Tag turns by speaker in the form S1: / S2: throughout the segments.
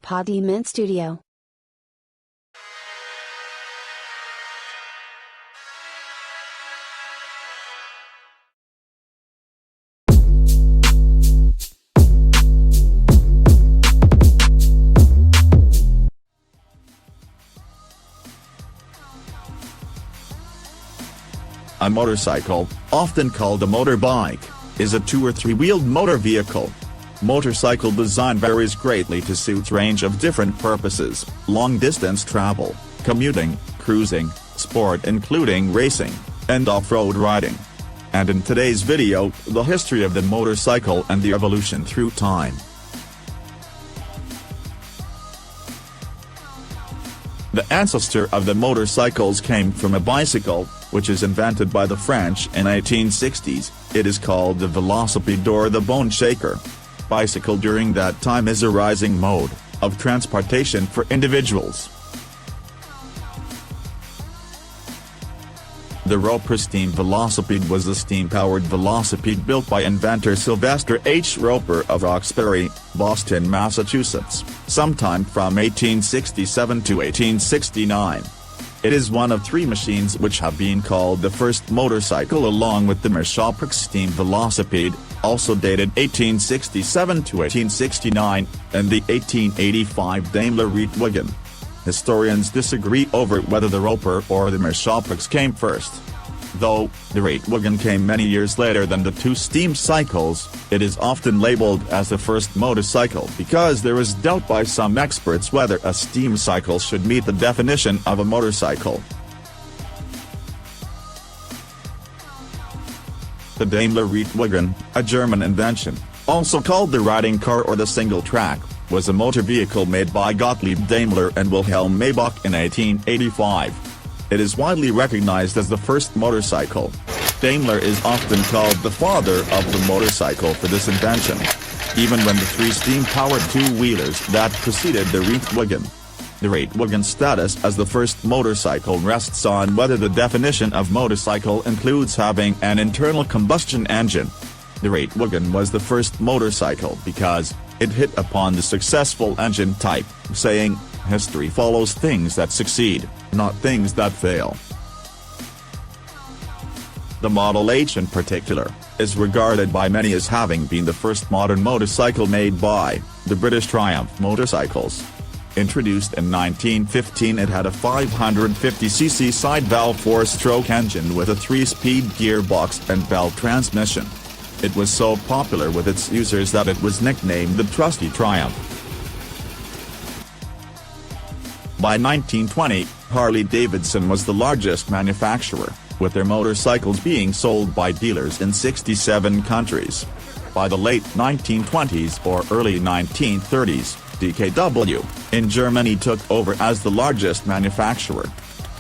S1: Podiment Studio.
S2: A motorcycle, often called a motorbike, is a 2- or 3-wheeled motor vehicle. Motorcycle design varies greatly to suit range of different purposes: long-distance travel, commuting, cruising, sport including racing, and off-road riding. And in today's video, the history of the motorcycle and the evolution through time. The ancestor of the motorcycles came from a bicycle, which is invented by the French in 1860s. It is called the Velocipede or the bone shaker. Bicycle during that time is a rising mode of transportation for individuals. The Roper steam velocipede was a steam-powered velocipede built by inventor Sylvester H. Roper of Roxbury, Boston, Massachusetts, sometime from 1867 to 1869. It is one of 3 machines which have been called the first motorcycle, along with the Mershoprix steam velocipede, also dated 1867 to 1869, and the 1885 Daimler Reitwegen. Historians disagree over whether the Roper or the Mershoprix came first. Though the Reitwegen came many years later than the 2 steam cycles, it is often labeled as the first motorcycle because there is doubt by some experts whether a steam cycle should meet the definition of a motorcycle. The Daimler Reitwegen, a German invention, also called the riding car or the single track, was a motor vehicle made by Gotlieb Domlier and Welhelm Maybach in 1885. It is widely recognized as the first motorcycle. Daimler is often called the father of the motorcycle for this invention, even when the 3 steam-powered 2-wheelers that preceded the Reitwegen. The Reitwegen's status as the first motorcycle rests on whether the definition of motorcycle includes having an internal combustion engine. The Reitwegen was the first motorcycle because it hit upon the successful engine type, saying, "History follows things that succeed, not things that fail." The Model H in particular, is regarded by many as having been the first modern motorcycle made by the British Truimp Motorcycles. Introduced in 1915, it had a 550cc side-valve 4-stroke engine with a 3-speed gearbox and belt transmission. It was so popular with its users that it was nicknamed the Trusty Truimp. By 1920, Harley-Davidson was the largest manufacturer, with their motorcycles being sold by dealers in 67 countries. By the late 1920s or early 1930s, DKW, in Germany took over as the largest manufacturer.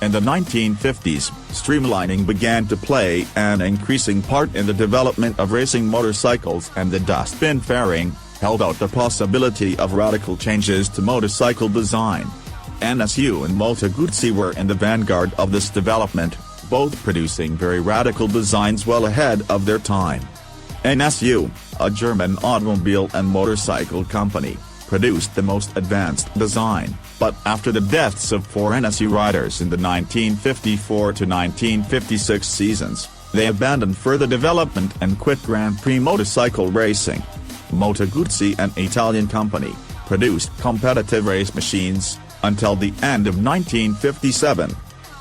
S2: In the 1950s, streamlining began to play an increasing part in the development of racing motorcycles, and the dustbin fairing held out the possibility of radical changes to motorcycle design. NSU and Moto Guzzi were in the vanguard of this development, both producing very radical designs well ahead of their time. NSU, a German automobile and motorcycle company, produced the most advanced design, but after the deaths of 4 NSU riders in the 1954 to 1956 seasons, they abandoned further development and quit Grand Prix motorcycle racing. Moto Guzzi, an Italian company, produced competitive race machines until the end of 1957.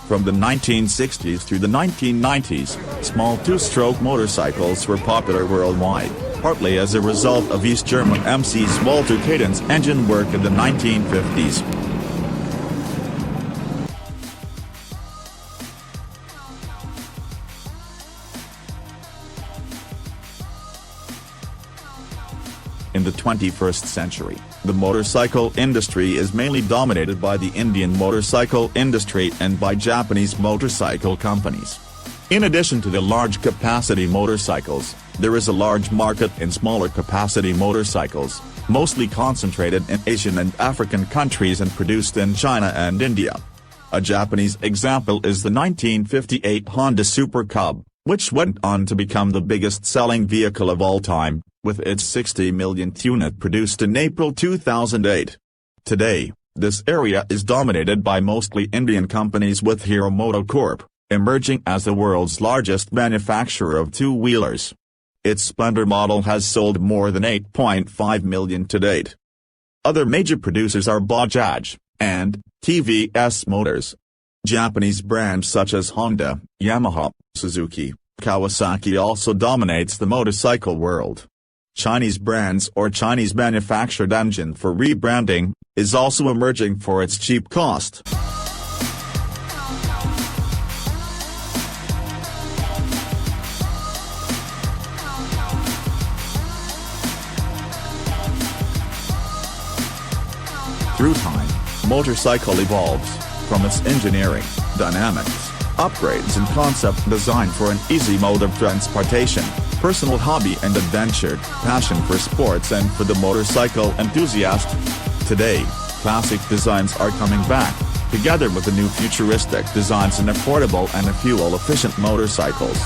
S2: From the 1960s through the 1990s, small 2-stroke motorcycles were popular worldwide, partly as a result of East German MC's Walter Cadence engine work in the 1950s. In the 21st century, the motorcycle industry is mainly dominated by the Indian motorcycle industry and by Japanese motorcycle companies. In addition to the large-capacity motorcycles, there is a large market in smaller-capacity motorcycles, mostly concentrated in Asian and African countries and produced in China and India. A Japanese example is the 1958 Honda Super Cub, which went on to become the biggest-selling vehicle of all time, with its 60 millionth unit produced in April 2008. Today, this area is dominated by mostly Indian companies with Hero MotoCorp, emerging as the world's largest manufacturer of two-wheelers. Its Splendor model has sold more than 8.5 million to date. Other major producers are BAJAJ, and TVS Motors. Japanese brands such as Honda, Yamaha, Suzuki, Kawasaki also dominates the motorcycle world. Chinese brands or Chinese manufactured engine for rebranding, is also emerging for its cheap cost. Through time, motorcycle evolves, from its engineering, dynamics, upgrades and concept design for an easy mode of transportation, personal hobby and adventure, passion for sports and for the motorcycle enthusiast. Today, classic designs are coming back, together with the new futuristic designs and affordable and fuel-efficient motorcycles.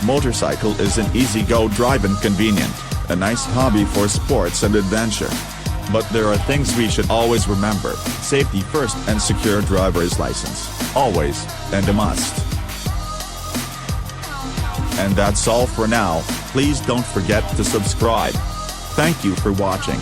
S2: Motorcycle is an easy-go drive and convenient, a nice hobby for sports and adventure. But there are things we should always remember: safety first and secure driver's license, always, and a must. And that's all for now. Please don't forget to subscribe. Thank you for watching.